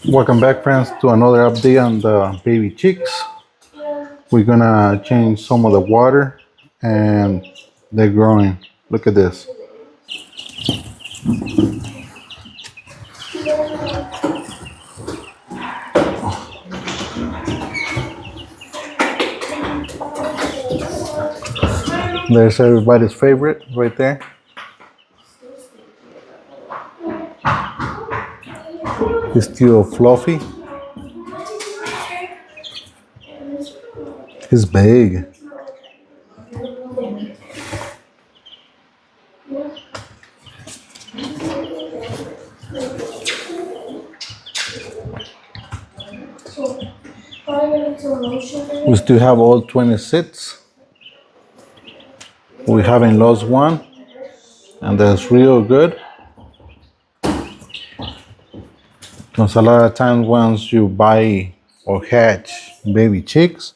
Welcome back, friends, to another update on the baby chicks. We're gonna change some of the water and they're growing. Look at this. There's everybody's favorite right there. He's still fluffy. He's big. We still have all 26. We haven't lost one, and that's real good. Because a lot of times once you buy or hatch baby chicks,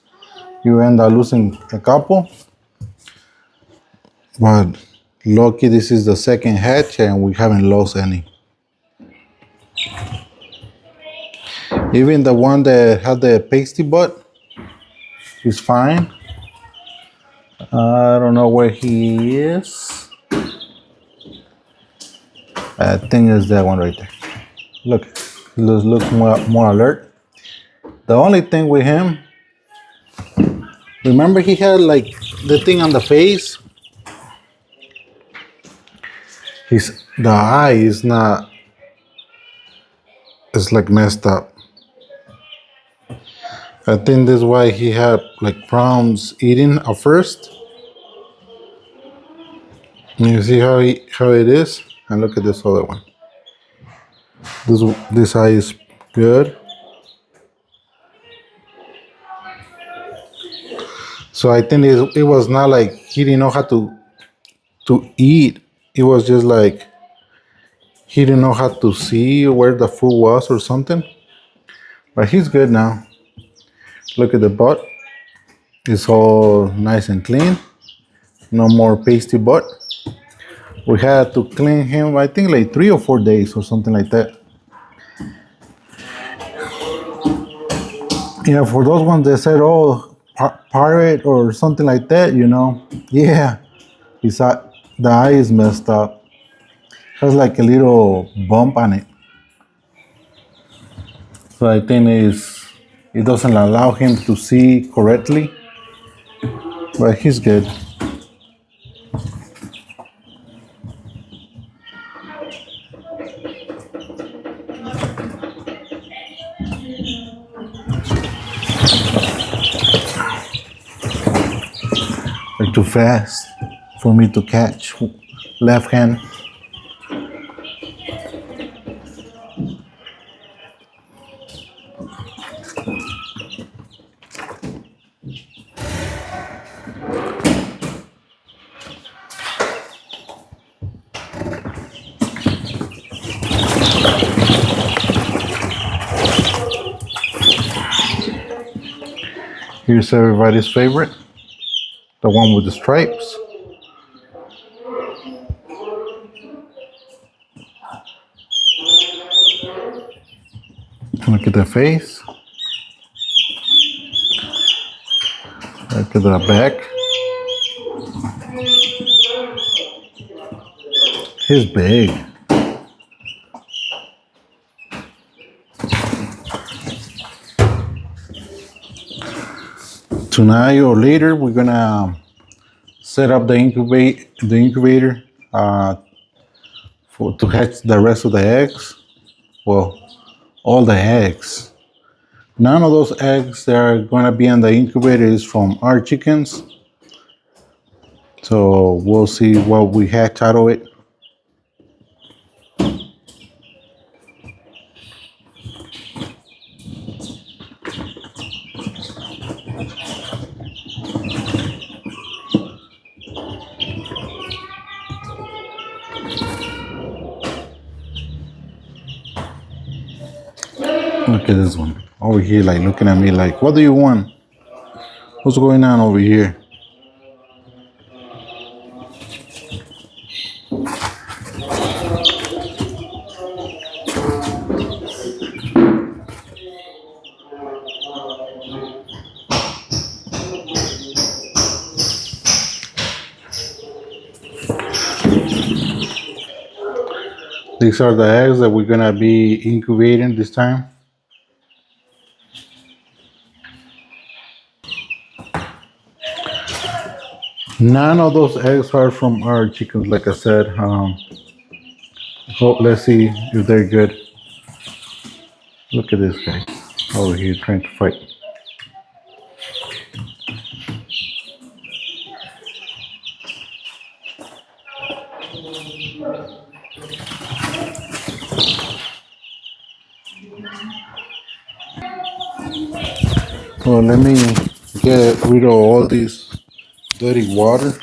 you end up losing a couple. But lucky this is the second hatch and we haven't lost any. Even the one that had the pasty butt is fine. I don't know where he is. I think it's that one right there. Look, he looks more alert. The only thing with him, remember he had like the thing on the face? The eye is not, it's like messed up. I think that's why he had like problems eating at first. You see how it is? And look at this other one. This eye is good. So I think it was not like he didn't know how to eat. It was just like he didn't know how to see where the food was or something. But he's good now. Look at the butt. It's all nice and clean. No more pasty butt. We had to clean him, I think, like 3 or 4 days or something like that. Yeah, for those ones that said, oh, pirate or something like that, yeah, the eye is messed up. Has like a little bump on it. So I think it doesn't allow him to see correctly, but he's good. They're too fast for me to catch. Left hand. Here's everybody's favorite, the one with the stripes. Look at the face. Look at the back. He's big. Tonight or later, we're gonna set up the incubator to hatch the rest of the eggs. Well, all the eggs. None of those eggs that are gonna be in the incubator is from our chickens. So we'll see what we hatch out of it. Look at this one over here, like looking at me like, what do you want? What's going on over here? These are the eggs that we're gonna be incubating this time. None of those eggs are from our chickens, like I said. Let's see if they're good. Look at this guy over here trying to fight. Well, let me get rid of all this dirty water.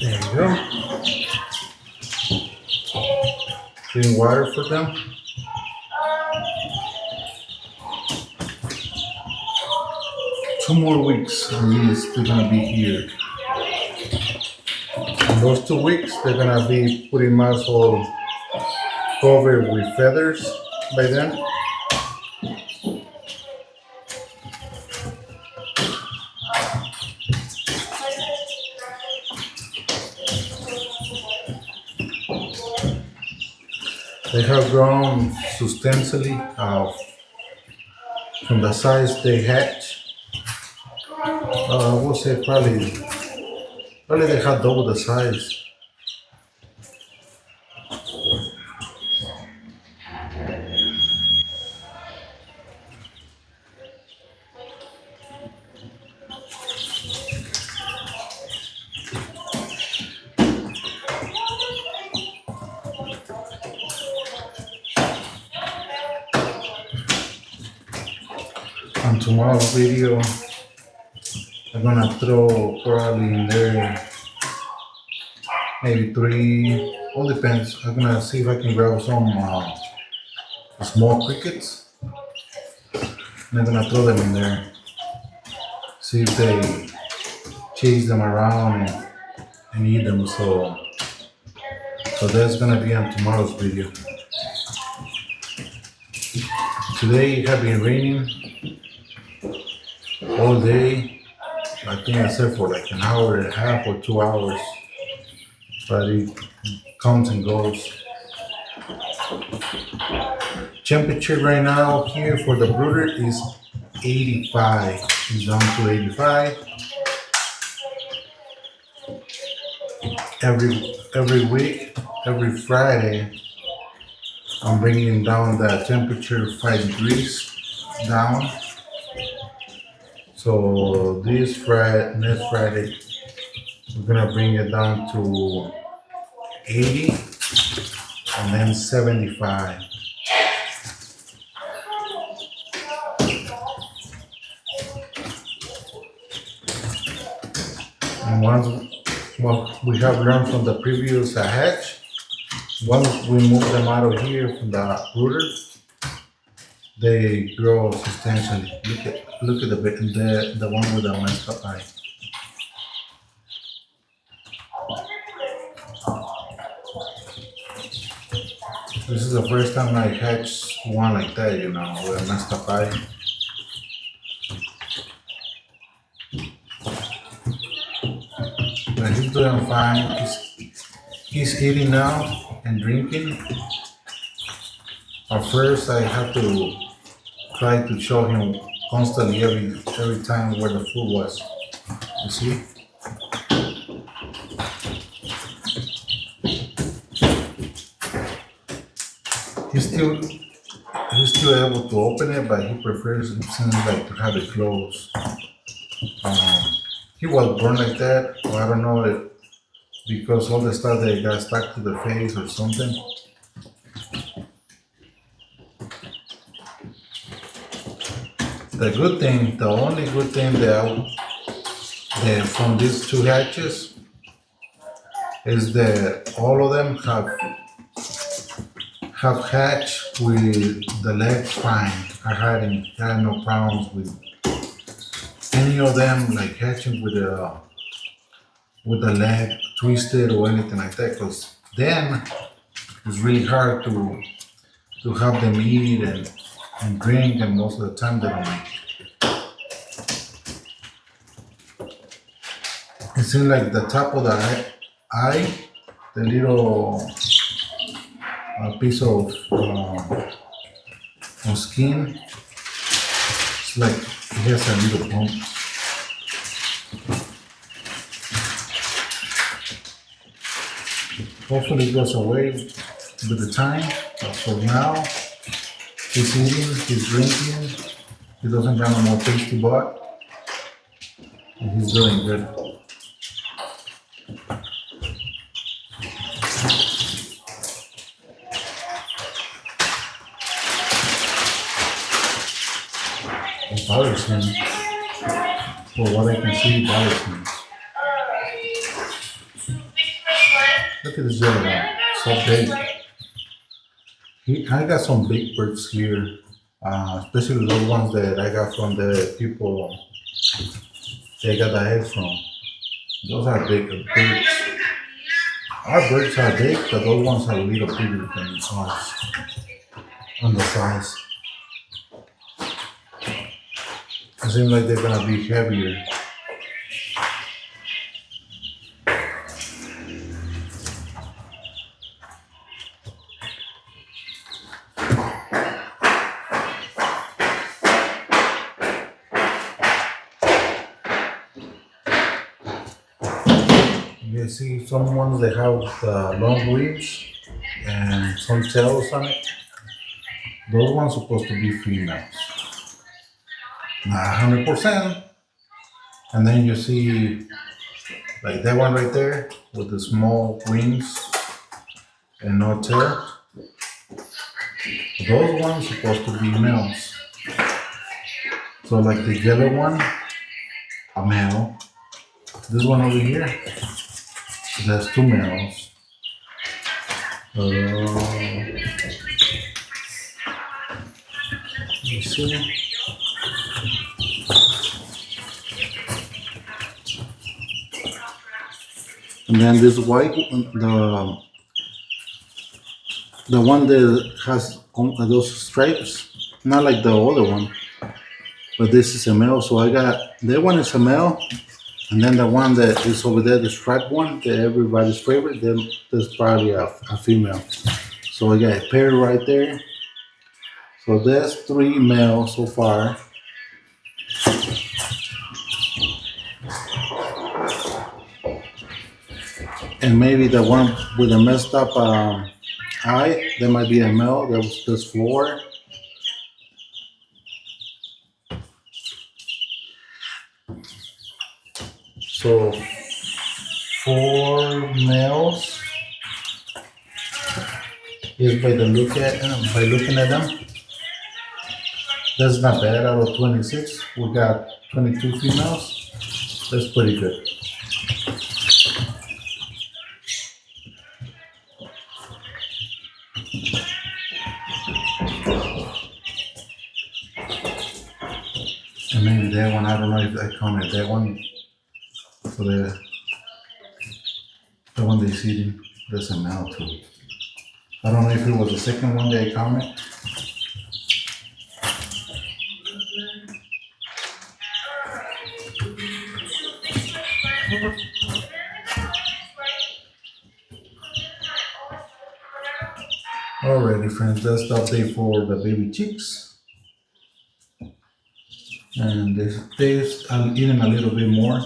There you go. Clean water for them. Two more weeks at least they're gonna be here. In those 2 weeks they're gonna be pretty much all covered with feathers by then. They have grown substantially from the size they hatch. I would say probably they had double the size. On tomorrow's video, I'm gonna throw probably in there maybe 3. All depends. I'm gonna see if I can grab some small crickets. And I'm gonna throw them in there. See if they chase them around and eat them. So that's gonna be on tomorrow's video. Today it has been raining all day. I think I said for like an hour and a half or 2 hours, but it comes and goes. Temperature right now here for the brooder is 85. It's down to 85. Every week, every Friday, I'm bringing down the temperature 5 degrees down. So next Friday, we're gonna bring it down to 80 and then 75. And what we have learned from the previous hatch, once we move them out of here from the brooder, they grow substantially. Look at the one with the messed up eye. This is the first time I hatched one like that, with a messed up eye. But he's doing fine. He's eating now and drinking. At first, I have to try to show him constantly every time where the food was. You see? He's he was able to open it, but he prefers, it seems like, to have it closed. He was born like that, or I don't know if because all the stuff that got stuck to the face or something. The only good thing that from these two hatches is that all of them have hatched with the legs fine. I had no problems with any of them, like hatching with the leg twisted or anything like that, because then it's really hard to have them eat and drink, and most of the time they don't eat. It seems like the top of the eye, the little piece of skin, it's like it has a little bump. Hopefully it goes away with the time, but for now, he's eating, he's drinking, he doesn't got no more tasty butt, and he's doing good. It bothers him. For what I can see, it bothers him. Look at this little one, so big. I got some big birds here, especially those ones that I got from the people they got the eggs from. Those are big birds. Our birds are big, but those ones are a little bigger than ours on the size. It seems like they're gonna be heavier. You see some ones that have long wings and some tails on it. Those ones are supposed to be females. Not 100%. And then you see like that one right there with the small wings and no tail. Those ones are supposed to be males. So like the yellow one, a male. This one over here, there's two males. You see? And then this white, the one that has those stripes, not like the other one, but this is a male. So I got that one is a male, and then the one that is over there, the striped one, that everybody's favorite, then there's probably a female. So I got a pair right there. So there's 3 males so far. And maybe the one with the messed up eye, that might be a male. There's 4. So 4 males is by looking at them. That's not bad. Out of 26, we got 22 females. That's pretty good. And maybe that one, I don't know if I counted that one for the one they're eating. That's a male too. I don't know if it was the second one that I counted. Alrighty friends, that's the update for the baby chicks. And I'm eating a little bit more.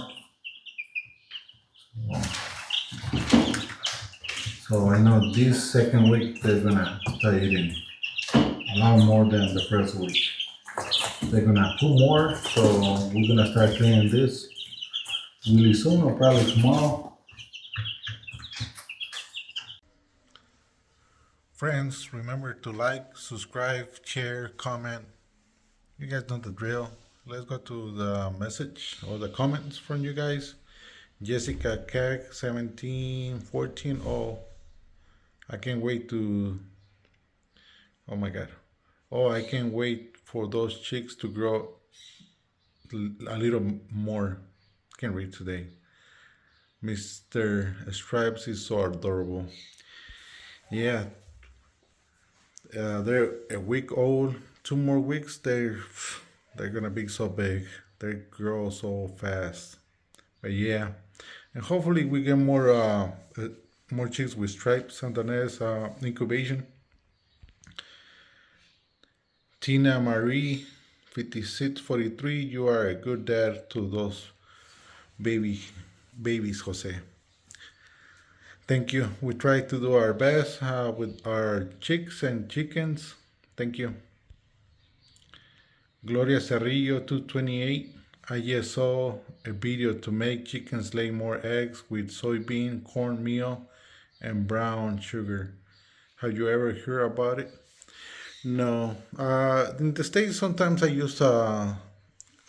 So I know this second week they're gonna start eating a lot more than the first week. They're gonna put more, so we're gonna start cleaning this really soon, or probably tomorrow. Friends, remember to like, subscribe, share, comment. You guys know the drill. Let's go to the message or the comments from you guys. Jessica Keck 1714. Oh, I can't wait to. Oh my God. Oh, I can't wait for those chicks to grow a little more. Can't read today. Mr. Stripes is so adorable. Yeah, they're a week old. 2 more weeks, they're gonna be so big. They grow so fast. But yeah, and hopefully we get more chicks with stripes on the next incubation. Tina Marie, 5643. You are a good dad to those baby babies, Jose. Thank you. We try to do our best with our chicks and chickens. Thank you. Gloria Cerrillo 228. I just saw a video to make chickens lay more eggs with soybean, cornmeal, and brown sugar. Have you ever heard about it? No. In the States, sometimes I use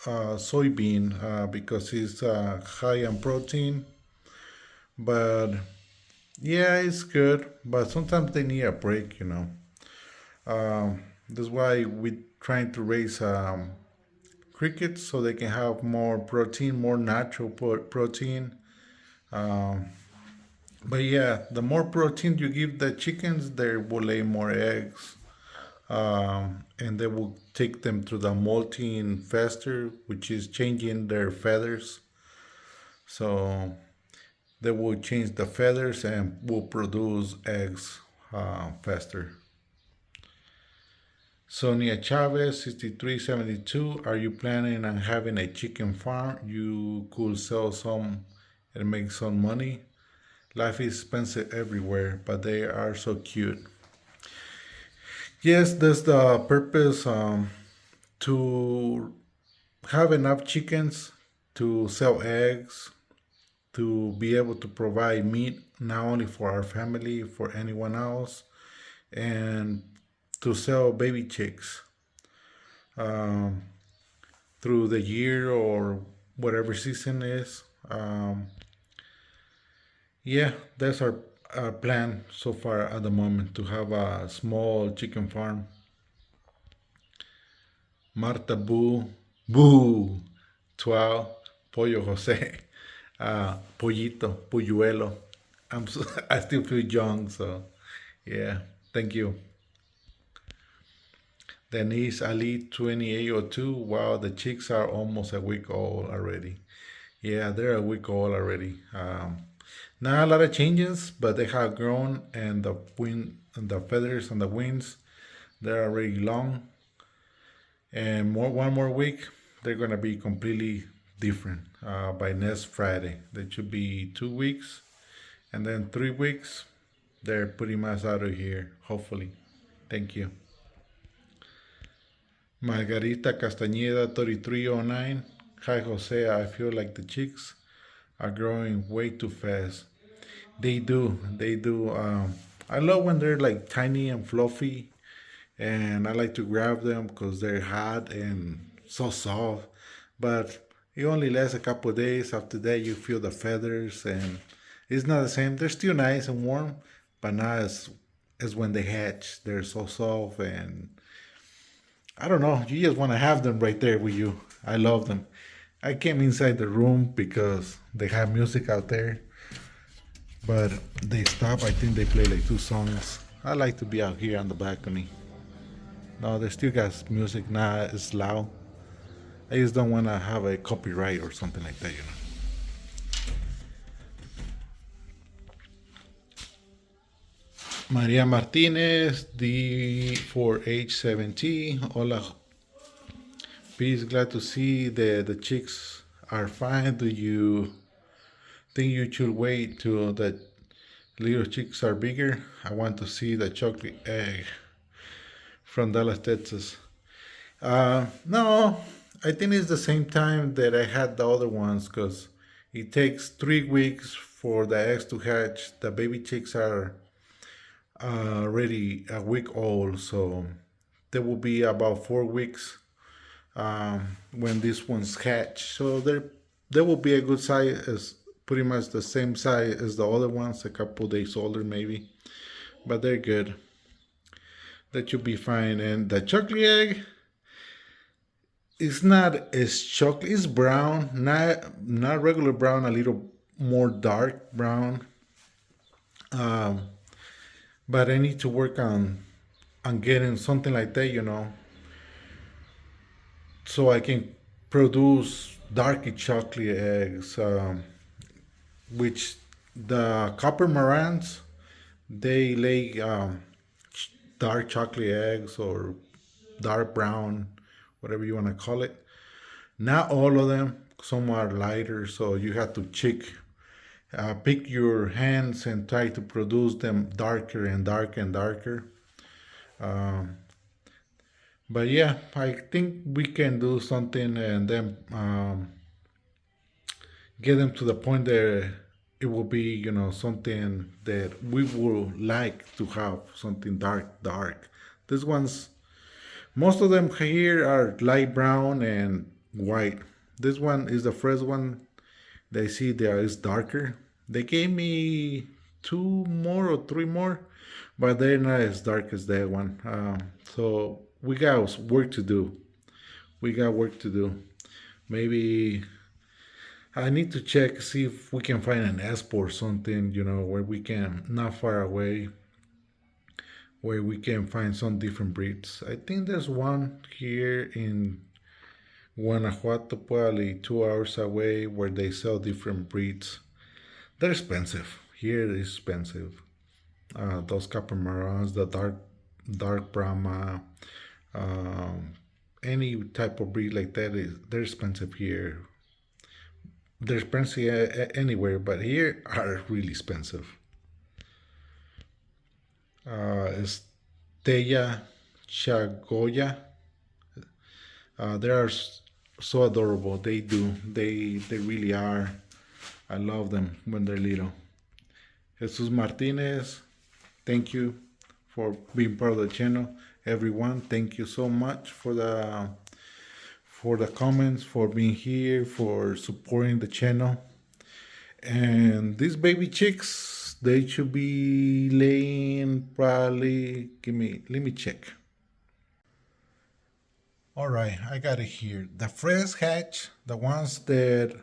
soybean because it's high in protein. But yeah, it's good. But sometimes they need a break, you know. That's why we're trying to raise crickets so they can have more protein, more natural protein. Um, but yeah, the more protein you give the chickens, they will lay more eggs. And they will take them to the molting faster, which is changing their feathers. So they will change the feathers and will produce eggs faster. Sonia Chavez, 6372. Are you planning on having a chicken farm? You could sell some and make some money. Life is expensive everywhere, but they are so cute. Yes, that's the purpose to have enough chickens to sell eggs, to be able to provide meat not only for our family, for anyone else, and to sell baby chicks um, through the year or whatever season is. Yeah, that's our plan so far at the moment, to have a small chicken farm. Marta Boo, Boo, 12, Pollo Jose, Pollito, Polluelo. I still feel young, so yeah, thank you. Denise Ali 2802. Wow, the chicks are almost a week old already. Yeah, they're a week old already. Not a lot of changes, but they have grown, and the feathers and the wings, they're already long. And 1 more week, they're gonna be completely different. By next Friday, they should be 2 weeks, and then 3 weeks, they're pretty much out of here. Hopefully, thank you. Margarita Castañeda 3309. Hi Jose, I feel like the chicks are growing way too fast. They do, they do. I love when they're like tiny and fluffy, and I like to grab them because they're hot and so soft. But it only lasts a couple of days. After that, you feel the feathers, and it's not the same. They're still nice and warm, but not as when they hatch. They're so soft, and I don't know. You just want to have them right there with you. I love them. I came inside the room because they have music out there, but they stop. I think they play like 2 songs. I like to be out here on the balcony. No, they still got music, not as loud. I just don't want to have a copyright or something like that, you know. Maria Martinez, D4H17. Hola. Peace, glad to see the chicks are fine. Do you think you should wait till the little chicks are bigger? I want to see the chocolate egg from Dallas, Texas. No, I think it's the same time that I had the other ones because it takes 3 weeks for the eggs to hatch. The baby chicks are already a week old, so there will be about 4 weeks when these ones hatch. So there will be a good size, as pretty much the same size as the other ones, a couple days older maybe, but they're good. That should be fine. And the chocolate egg, it's not as chocolate. It's brown, not regular brown, a little more dark brown. Um, but I need to work on getting something like that, so I can produce dark chocolate eggs, which the copper marans they lay dark chocolate eggs or dark brown, whatever you want to call it. Not all of them. Some are lighter, so you have to pick your hands and try to produce them darker and darker and darker. Um, but yeah, I think we can do something and then get them to the point that it will be, something that we would like to have, something dark. This one's Most of them here are light brown and white. This one is the first one they see there is darker. They gave me two more or three more, but they're not as dark as that one. So we got work to do. We got work to do. Maybe I need to check, see if we can find an expo or something, where we can, not far away, where we can find some different breeds. I think there's one here in Guanajuato, probably 2 hours away, where they sell different breeds. They're expensive. Here it's expensive. Those copper marons, the dark Brahma, any type of breed like that they're expensive here. They're expensive anywhere, but here are really expensive. Estella Chagoya. They are so adorable. They really are. I love them when they're little. Jesus Martinez, thank you for being part of the channel. Everyone, thank you so much for the comments, for being here, for supporting the channel. And these baby chicks, they should be laying probably, let me check. All right, I got it here. The fresh hatch, the ones that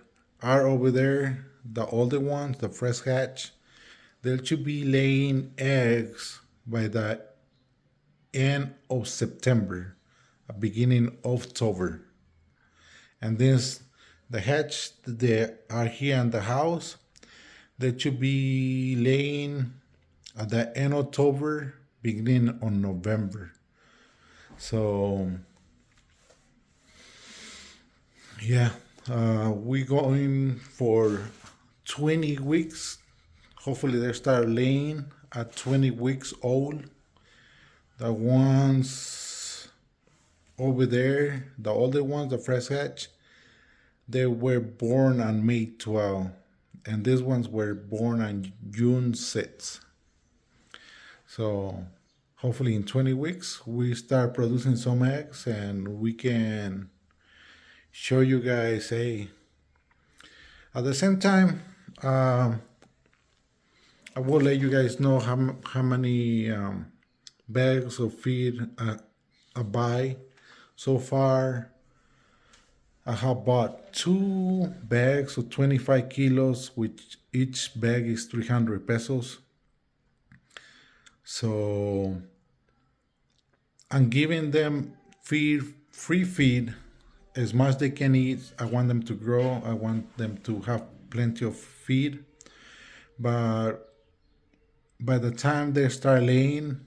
are over there, the older ones, the fresh hatch, they should be laying eggs by the end of September, beginning of October. And this, the hatch that are here in the house, they should be laying at the end of October, beginning on November. So yeah, we're going for 20 weeks. Hopefully they start laying at 20 weeks old. The ones over there, the older ones, the fresh hatch, they were born on May 12th. And these ones were born on June 6th. So hopefully in 20 weeks, we start producing some eggs and we can show you guys, hey. At the same time, I will let you guys know how many bags of feed I buy. So far, I have bought 2 bags of 25 kilos, which each bag is 300 pesos. So I'm giving them free feed, as much they can eat. I want them to grow. I want them to have plenty of feed. But by the time they start laying,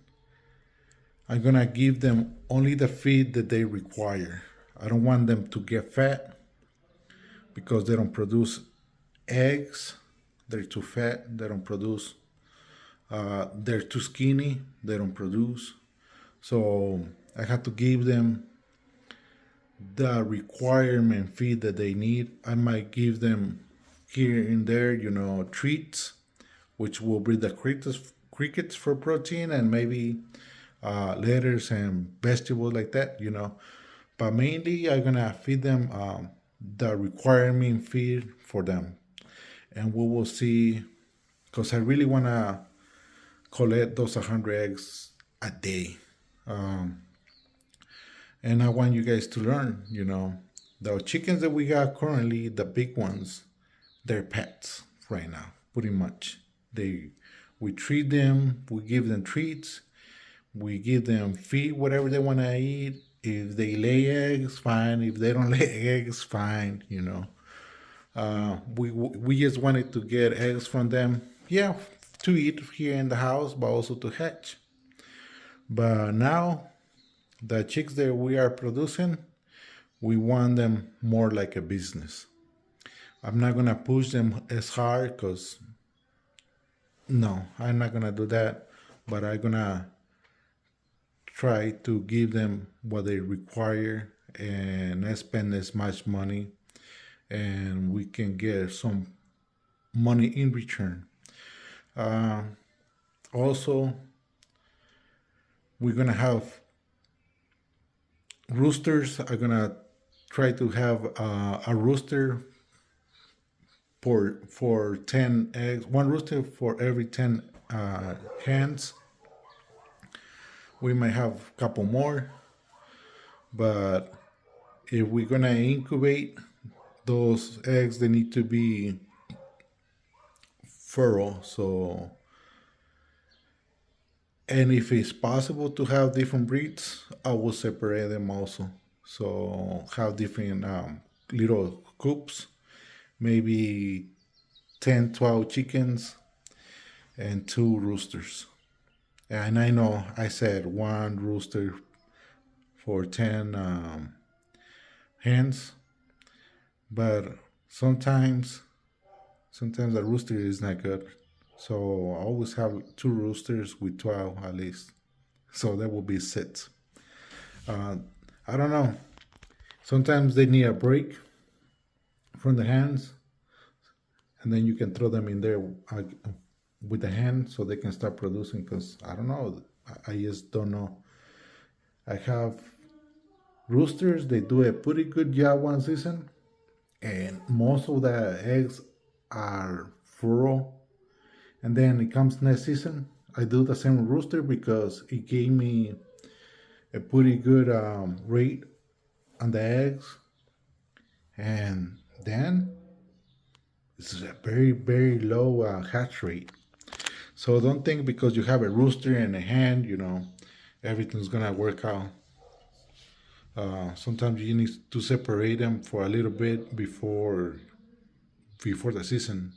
I'm gonna give them only the feed that they require. I don't want them to get fat because they don't produce eggs. They're too fat. They don't produce. They're too skinny. They don't produce. So I have to give them the requirement feed that they need. I might give them here and there, treats, which will breed the crickets for protein, and maybe lettuce and vegetables like that, But mainly, I'm gonna feed them the requirement feed for them, and we will see. Because I really wanna collect those 100 eggs a day. And I want you guys to learn, the chickens that we got currently, the big ones, they're pets right now, pretty much. We treat them, we give them treats, we give them feed, whatever they want to eat. If they lay eggs, fine. If they don't lay eggs, fine, we just wanted to get eggs from them, yeah, to eat here in the house, but also to hatch. But now, the chicks that we are producing, we want them more like a business. I'm not gonna push them as hard, because no, I'm not gonna do that. But I'm gonna try to give them what they require and not spend as much money, and we can get some money in return. Also, we're gonna have roosters. I'm gonna try to have a rooster for 10 eggs, one rooster for every 10 hens. We might have a couple more, but if we're gonna incubate those eggs, they need to be feral. So, and if it's possible to have different breeds, I will separate them also. So have different little coops, maybe 10, 12 chickens and 2 roosters. And I know I said 1 rooster for 10 hens, but sometimes a rooster is not good. So I always have 2 roosters with 12 at least. So that will be 6. I don't know. Sometimes they need a break from the hens, and then you can throw them in there with the hen so they can start producing. Because I don't know. I just don't know. I have roosters. They do a pretty good job one season, and most of the eggs are feral. And then it comes next season, I do the same rooster because it gave me a pretty good rate on the eggs. And then it's a very, very low hatch rate. So don't think because you have a rooster and a hen, everything's gonna work out. Sometimes you need to separate them for a little bit before the season.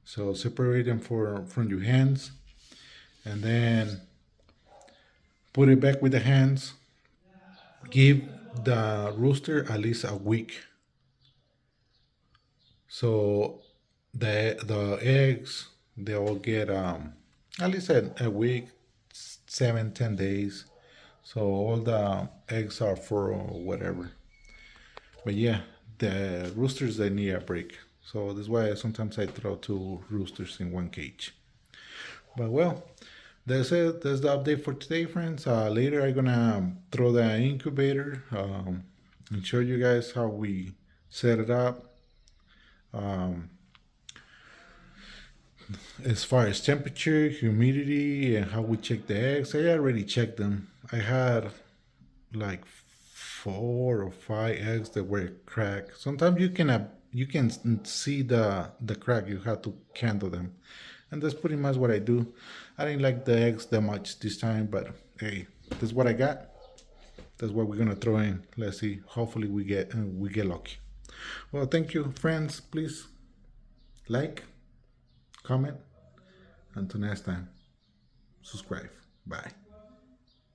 So separate them from your hens, and then put it back with the hens. Give the rooster at least a week. So the eggs, they all get at least a week, 7-10 days. So all the eggs are for whatever. But yeah, the roosters, they need a break. So that's why sometimes I throw 2 roosters in 1 cage. But well, that's it. That's the update for today, friends. Later I'm gonna throw the incubator and show you guys how we set it up. As far as temperature, humidity, and how we check the eggs, I already checked them. I had like 4 or 5 eggs that were cracked. Sometimes you can see the crack. You have to candle them, and that's pretty much what I do. I didn't like the eggs that much this time, but hey, that's what I got. That's what we're gonna throw in. Let's see. Hopefully we get lucky. Well, thank you, friends. Please like, comment. Until next time, subscribe. Bye.